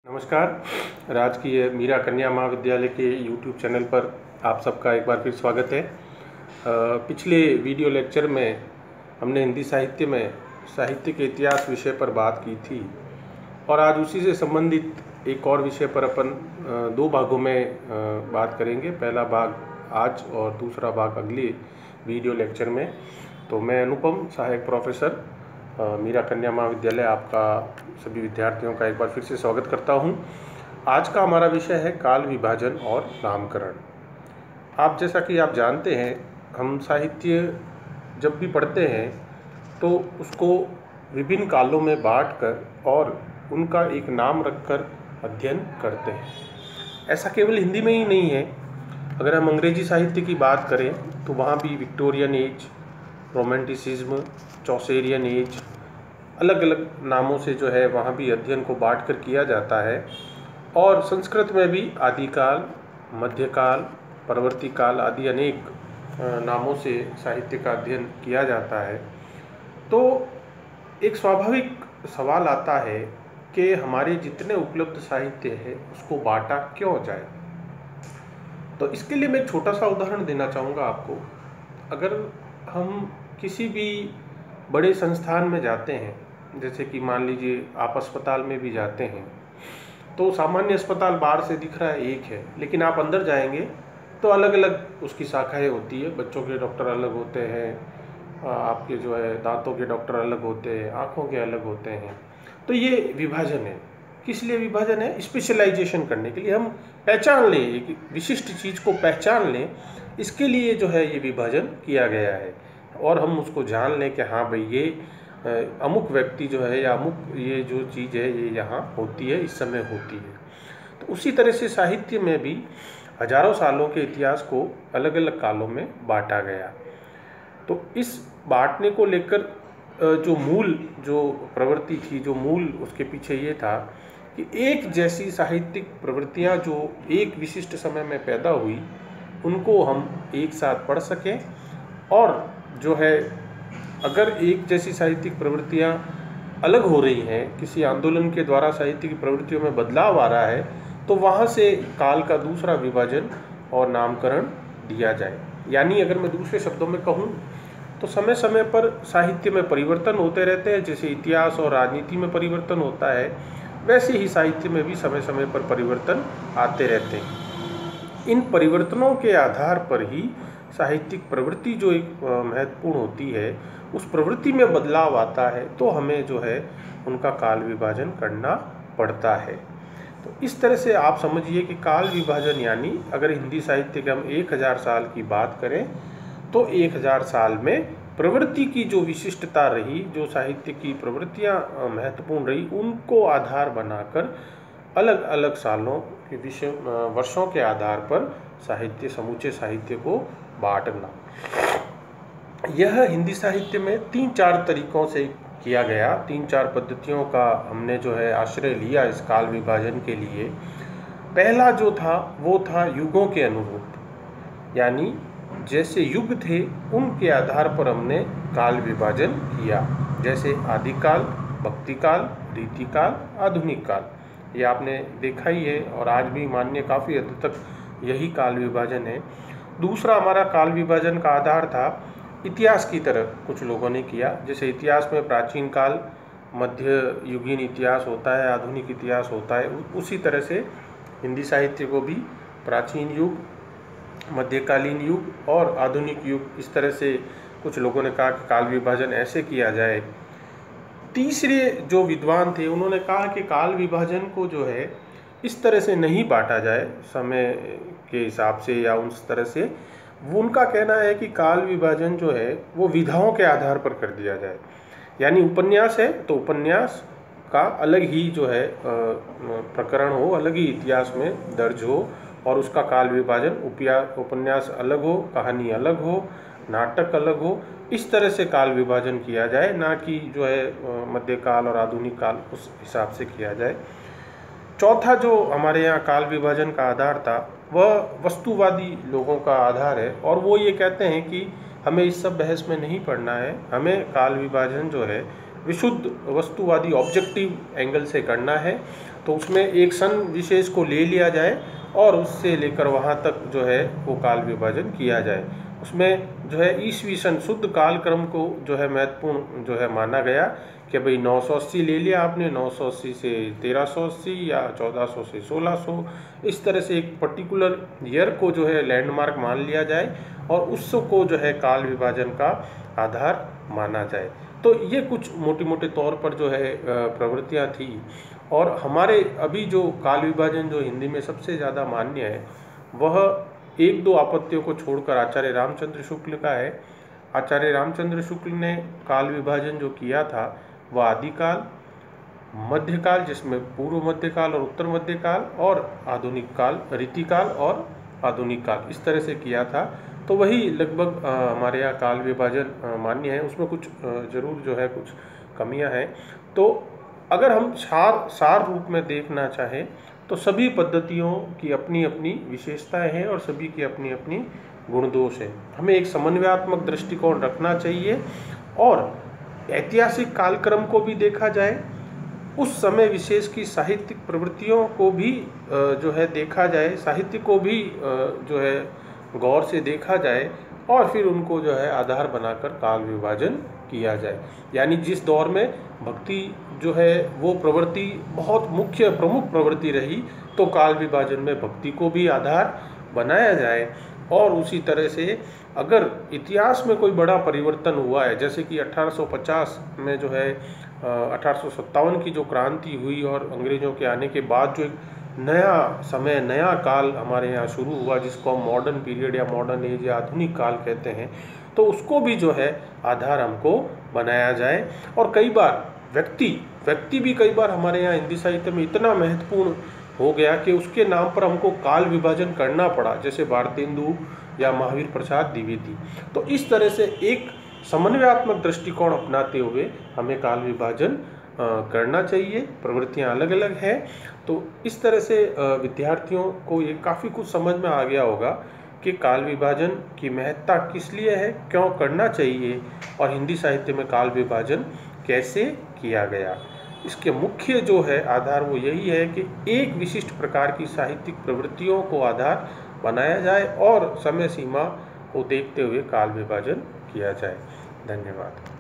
नमस्कार। राजकीय मीरा कन्या महाविद्यालय के YouTube चैनल पर आप सबका एक बार फिर स्वागत है। पिछले वीडियो लेक्चर में हमने हिंदी साहित्य में साहित्य के इतिहास विषय पर बात की थी और आज उसी से संबंधित एक और विषय पर अपन दो भागों में बात करेंगे। पहला भाग आज और दूसरा भाग अगले वीडियो लेक्चर में। तो मैं अनुपम, सहायक प्रोफेसर, मीरा कन्या महाविद्यालय, आपका सभी विद्यार्थियों का एक बार फिर से स्वागत करता हूं। आज का हमारा विषय है काल विभाजन और नामकरण। आप जैसा कि आप जानते हैं, हम साहित्य जब भी पढ़ते हैं तो उसको विभिन्न कालों में बांटकर और उनका एक नाम रखकर अध्ययन करते हैं। ऐसा केवल हिंदी में ही नहीं है। अगर हम अंग्रेजी साहित्य की बात करें तो वहाँ भी विक्टोरियन एज, रोमांटिसिज्म, चौसेरियन एज, अलग अलग नामों से जो है वहाँ भी अध्ययन को बांटकर किया जाता है। और संस्कृत में भी आदिकाल, मध्यकाल, परवर्ती काल आदि अनेक नामों से साहित्य का अध्ययन किया जाता है। तो एक स्वाभाविक सवाल आता है कि हमारे जितने उपलब्ध साहित्य है उसको बांटा क्यों जाए। तो इसके लिए मैं एक छोटा सा उदाहरण देना चाहूँगा आपको। अगर हम किसी भी बड़े संस्थान में जाते हैं, जैसे कि मान लीजिए आप अस्पताल में भी जाते हैं, तो सामान्य अस्पताल बाहर से दिख रहा है एक है, लेकिन आप अंदर जाएंगे तो अलग अलग उसकी शाखाएं होती है। बच्चों के डॉक्टर अलग होते हैं, आपके जो है दांतों के डॉक्टर अलग होते हैं, आँखों के अलग होते हैं। तो ये विभाजन है। किस लिए विभाजन है? स्पेशलाइजेशन करने के लिए, हम पहचान लें, एक विशिष्ट चीज़ को पहचान लें, इसके लिए जो है ये विभाजन किया गया है। और हम उसको जान लें कि हाँ भाई, ये अमुक व्यक्ति जो है या अमुक ये जो चीज़ है ये यहाँ होती है, इस समय होती है। तो उसी तरह से साहित्य में भी हजारों सालों के इतिहास को अलग अलग कालों में बांटा गया। तो इस बांटने को लेकर जो प्रवृत्ति थी, जो मूल उसके पीछे ये था कि एक जैसी साहित्यिक प्रवृत्तियाँ जो एक विशिष्ट समय में पैदा हुई, उनको हम एक साथ पढ़ सकें। और जो है अगर एक जैसी साहित्यिक प्रवृत्तियाँ अलग हो रही हैं, किसी आंदोलन के द्वारा साहित्य की प्रवृत्तियों में बदलाव आ रहा है, तो वहाँ से काल का दूसरा विभाजन और नामकरण दिया जाए। यानी अगर मैं दूसरे शब्दों में कहूँ तो समय समय पर साहित्य में परिवर्तन होते रहते हैं। जैसे इतिहास और राजनीति में परिवर्तन होता है, वैसे ही साहित्य में भी समय समय पर परिवर्तन आते रहते हैं। इन परिवर्तनों के आधार पर ही साहित्यिक प्रवृत्ति जो एक महत्वपूर्ण होती है, उस प्रवृत्ति में बदलाव आता है, तो हमें जो है उनका काल विभाजन करना पड़ता है। तो इस तरह से आप समझिए कि काल विभाजन यानी अगर हिंदी साहित्य के हम 1000 साल की बात करें तो 1000 साल में प्रवृत्ति की जो विशिष्टता रही, जो साहित्य की प्रवृत्तियाँ महत्वपूर्ण रही, उनको आधार बनाकर अलग अलग सालों के वर्षों के आधार पर समूचे साहित्य को बांटना। यह हिंदी साहित्य में 3-4 तरीकों से किया गया। 3-4 पद्धतियों का हमने जो है आश्रय लिया इस काल विभाजन के लिए। पहला जो था वो था युगों के अनुरूप, यानी जैसे युग थे उनके आधार पर हमने काल विभाजन किया। जैसे आदिकाल, भक्तिकाल, रीतिकाल, आधुनिक काल, ये आपने देखा ही है और आज भी मान्य काफ़ी हद तक यही काल विभाजन है। दूसरा हमारा काल विभाजन का आधार था इतिहास की तरह कुछ लोगों ने किया। जैसे इतिहास में प्राचीन काल, मध्य युगीन इतिहास होता है, आधुनिक इतिहास होता है, उसी तरह से हिंदी साहित्य को भी प्राचीन युग, मध्यकालीन युग और आधुनिक युग, इस तरह से कुछ लोगों ने कहा कि काल विभाजन ऐसे किया जाए। तीसरे जो विद्वान थे उन्होंने कहा कि काल विभाजन को जो है इस तरह से नहीं बांटा जाए समय के हिसाब से या उस तरह से। वो उनका कहना है कि काल विभाजन जो है वो विधाओं के आधार पर कर दिया जाए। यानी उपन्यास है तो उपन्यास का अलग ही जो है प्रकरण हो, अलग ही इतिहास में दर्ज हो और उसका काल विभाजन, उपन्यास अलग हो, कहानी अलग हो, नाटक अलग हो, इस तरह से काल विभाजन किया जाए, ना कि जो है मध्यकाल और आधुनिक काल उस हिसाब से किया जाए। चौथा जो हमारे यहाँ काल विभाजन का आधार था वह वस्तुवादी लोगों का आधार है और वो ये कहते हैं कि हमें इस सब बहस में नहीं पड़ना है, हमें काल विभाजन जो है विशुद्ध वस्तुवादी ऑब्जेक्टिव एंगल से करना है, तो उसमें एक सन विशेष को ले लिया जाए और उससे लेकर वहाँ तक जो है वो काल विभाजन किया जाए। उसमें जो है ईसवी सन शुद्ध कालक्रम को जो है महत्वपूर्ण जो है माना गया कि भाई 980 ले लिया आपने, 980 से 1380 या 1400 से 1600, इस तरह से एक पर्टिकुलर ईयर को जो है लैंडमार्क मान लिया जाए और उसको जो है काल विभाजन का आधार माना जाए। तो ये कुछ मोटे मोटे तौर पर जो है प्रवृत्तियाँ थी। और हमारे अभी जो काल विभाजन जो हिंदी में सबसे ज़्यादा मान्य है वह एक दो आपत्तियों को छोड़कर आचार्य रामचंद्र शुक्ल का है। आचार्य रामचंद्र शुक्ल ने काल विभाजन जो किया था वह आदिकाल, मध्यकाल जिसमें पूर्व मध्यकाल और उत्तर मध्यकाल, और आधुनिक काल, रीतिकाल और आधुनिक काल, इस तरह से किया था। तो वही लगभग हमारे यहाँ काल विभाजन मान्य है। उसमें कुछ जरूर जो है कुछ कमियां हैं। तो अगर हम सार रूप में देखना चाहें तो सभी पद्धतियों की अपनी अपनी विशेषताएं हैं और सभी की अपनी अपनी गुण दोष है। हमें एक समन्वयात्मक दृष्टिकोण रखना चाहिए और ऐतिहासिक कालक्रम को भी देखा जाए, उस समय विशेष की साहित्यिक प्रवृत्तियों को भी जो है देखा जाए, साहित्य को भी जो है गौर से देखा जाए और फिर उनको जो है आधार बनाकर काल विभाजन किया जाए। यानी जिस दौर में भक्ति जो है वो प्रवृत्ति बहुत मुख्य प्रमुख प्रवृत्ति रही, तो काल विभाजन में भक्ति को भी आधार बनाया जाए। और उसी तरह से अगर इतिहास में कोई बड़ा परिवर्तन हुआ है, जैसे कि 1850 में जो है 1857 की जो क्रांति हुई और अंग्रेज़ों के आने के बाद जो एक नया समय, नया काल हमारे यहाँ शुरू हुआ जिसको हम मॉडर्न पीरियड या मॉडर्न एज या आधुनिक काल कहते हैं, तो उसको भी जो है आधार हमको बनाया जाए। और कई बार व्यक्ति भी कई बार हमारे यहाँ हिंदी साहित्य में इतना महत्वपूर्ण हो गया कि उसके नाम पर हमको काल विभाजन करना पड़ा, जैसे भारतेंदु या महावीर प्रसाद द्विवेदी। तो इस तरह से एक समन्वयात्मक दृष्टिकोण अपनाते हुए हमें काल विभाजन करना चाहिए। प्रवृत्तियां अलग अलग हैं, तो इस तरह से विद्यार्थियों को ये काफ़ी कुछ समझ में आ गया होगा कि काल विभाजन की महत्ता किस लिए है, क्यों करना चाहिए और हिंदी साहित्य में काल विभाजन कैसे किया गया। इसके मुख्य जो है आधार वो यही है कि एक विशिष्ट प्रकार की साहित्यिक प्रवृत्तियों को आधार बनाया जाए और समय सीमा को देखते हुए काल विभाजन किया जाए। धन्यवाद।